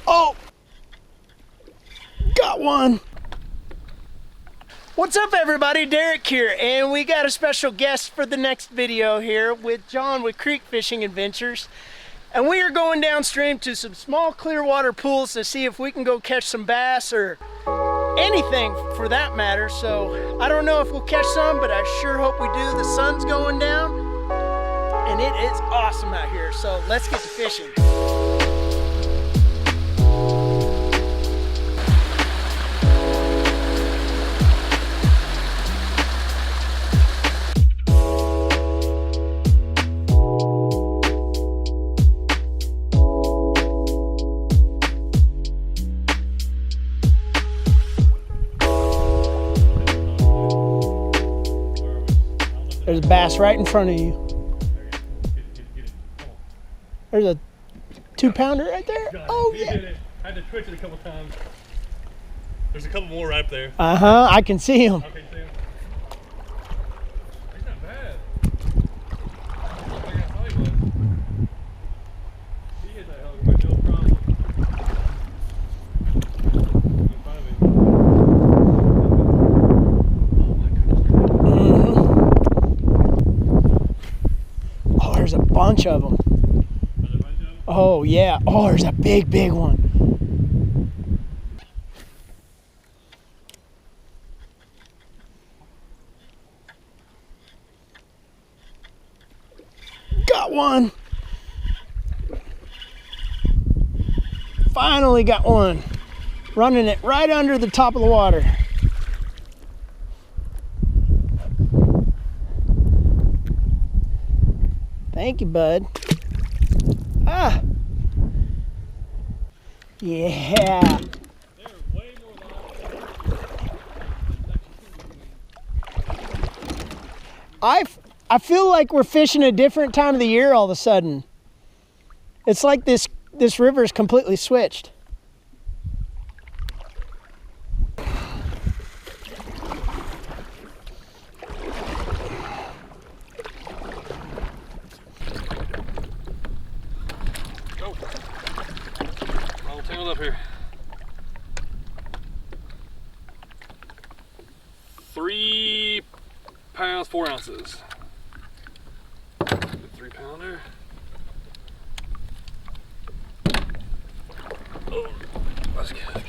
Oh! Got one! What's up everybody, Derek here, and we got a special guest for the next video here with John with Creek Fishing Adventures. And we are going downstream to some small clear water pools to see if we can go catch some bass or anything for that matter. So I don't know if we'll catch some, but I sure hope we do. The sun's going down and it is awesome out here. So let's get to fishing. There's a bass right in front of you. There's a 2-pounder right there. Oh yeah! Did it. I had to twitch it a couple times. There's a couple more right there. I can see him. Okay, see him. He's not bad. I think I thought he was. He hit that hell with no problem. In front of him. Oh, there's a bunch of them. Oh yeah. Oh, there's a big one. Got one. Finally got one. Running it right under the top of the water. Thank you, bud. Ah. Yeah. I feel like we're fishing a different time of the year all of a sudden. It's like this river's completely switched. All tangled up here. 3 pounds, 4 ounces. 3-pounder. Oh, let's get it.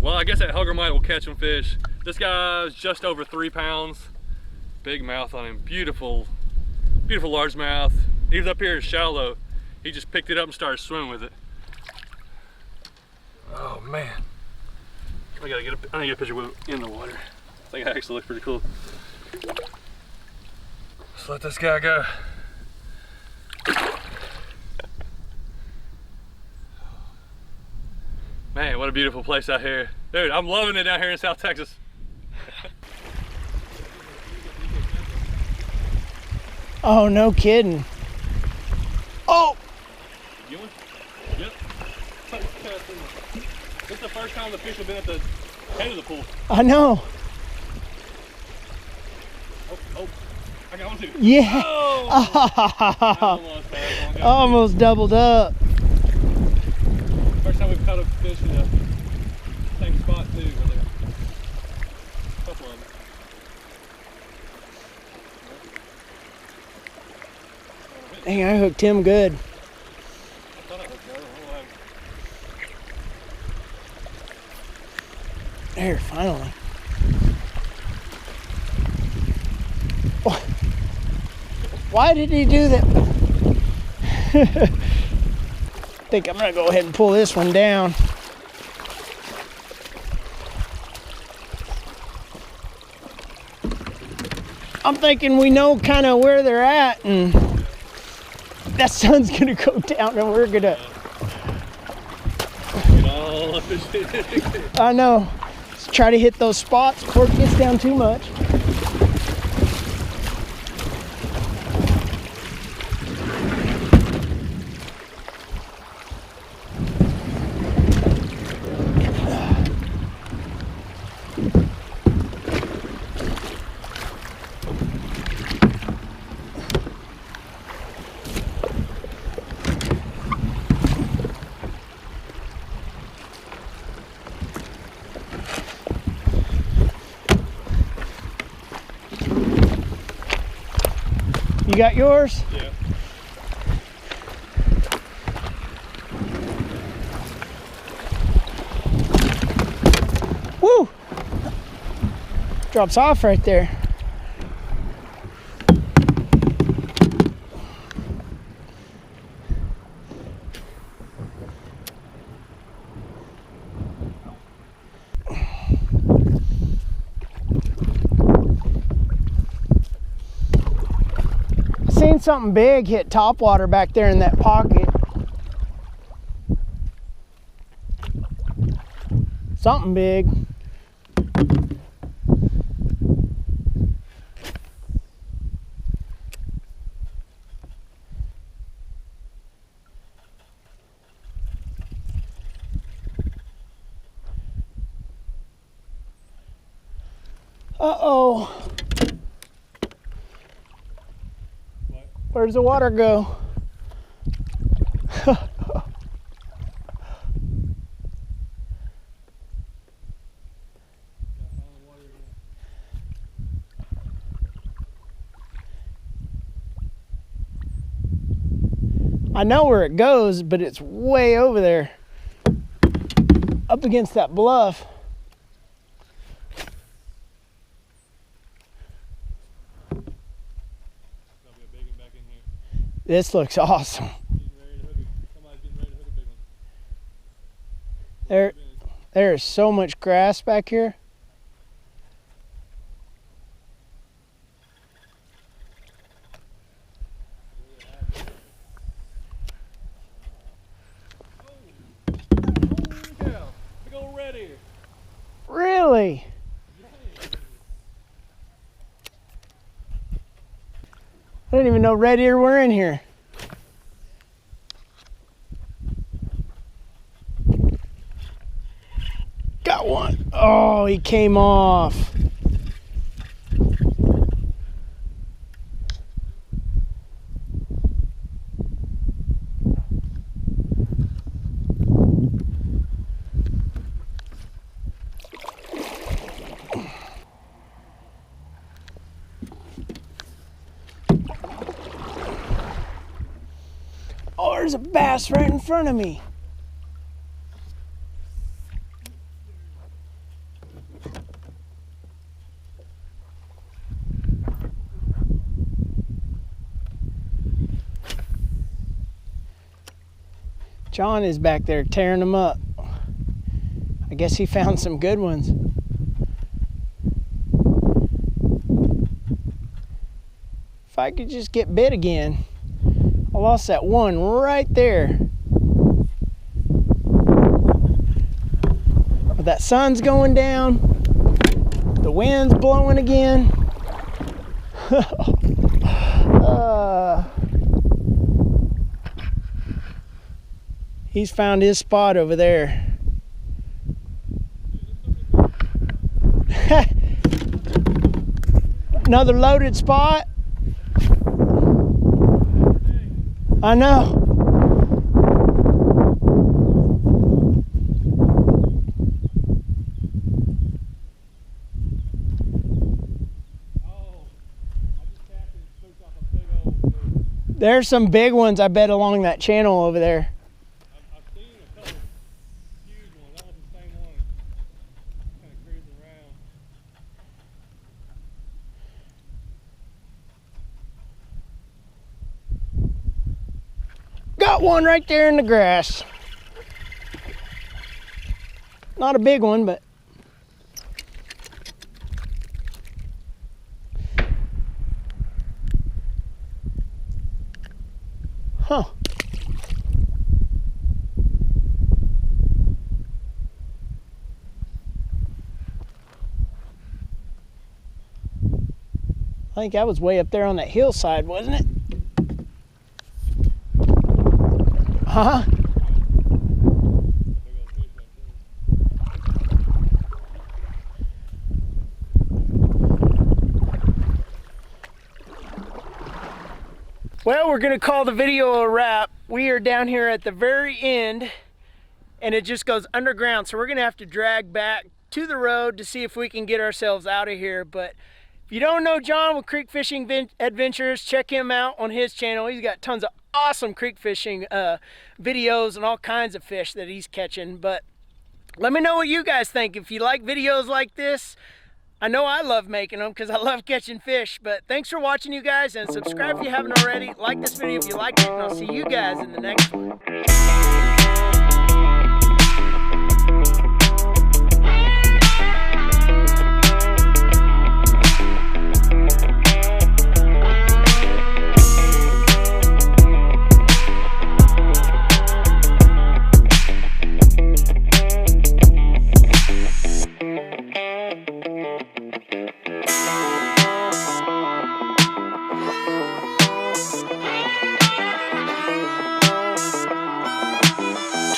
Well, I guess that huggermite will catch some fish. This guy's just over 3 pounds. Big mouth on him. Beautiful, beautiful largemouth. He was up here shallow. He just picked it up and started swimming with it. Oh man. I need to get a picture with it in the water. I think it actually looks pretty cool. Let's let this guy go. Man, what a beautiful place out here. Dude, I'm loving it down here in South Texas. Oh, no kidding. Oh! You one? Yep. This is the first time the fish have been at the head of the pool. I know. Oh, I got one too. Yeah. Oh! Almost doubled up. First time we've caught a fish in the same spot too. Really. A couple of them. Dang, I hooked him good. I thought I hooked the other one. There, finally. Why did he do that? I think I'm gonna go ahead and pull this one down. I'm thinking we know kind of where they're at, and that sun's gonna go down and we're gonna... I know. Let's try to hit those spots before it gets down too much. got yours? Yeah. Woo! Drops off right there. Seen something big hit topwater back there in that pocket. Something big. Uh-oh. Where's the water go? I know where it goes, but it's way over there, up against that bluff. This looks awesome. There is so much grass back here. Really? I didn't even know red ear were in here. Got one. Oh, he came off. Oh, there's a bass right in front of me. John is back there tearing them up. I guess he found some good ones. If I could just get bit again. I lost that one right there. But that sun's going down. The wind's blowing again. He's found his spot over there. Another loaded spot. I know. There's some big ones, I bet, along that channel over there. I've seen a couple huge ones. That was the same one. Kind of cruising around. Got one right there in the grass. Not a big one, but huh. I think that was way up there on that hillside, wasn't it? Huh? Well, we're gonna call the video a wrap. We are down here at the very end and it just goes underground. So we're gonna have to drag back to the road to see if we can get ourselves out of here. But If you don't know John with Creek Fishing Adventures, check him out on his channel. He's got tons of awesome creek fishing videos and all kinds of fish that he's catching. But let me know what you guys think. If you like videos like this, I know I love making them because I love catching fish. But thanks for watching, you guys, and subscribe if you haven't already. Like this video if you liked it, and I'll see you guys in the next one.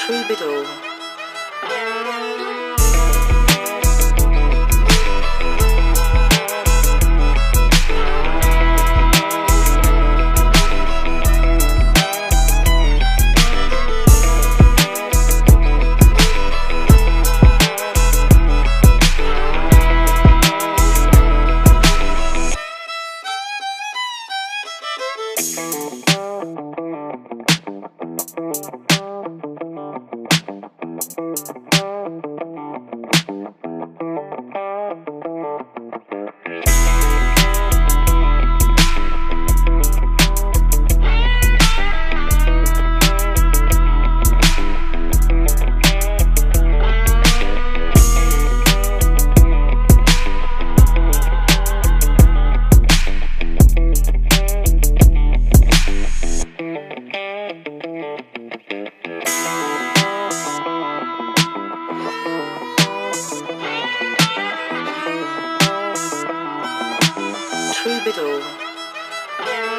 Troubadour. Troubadour.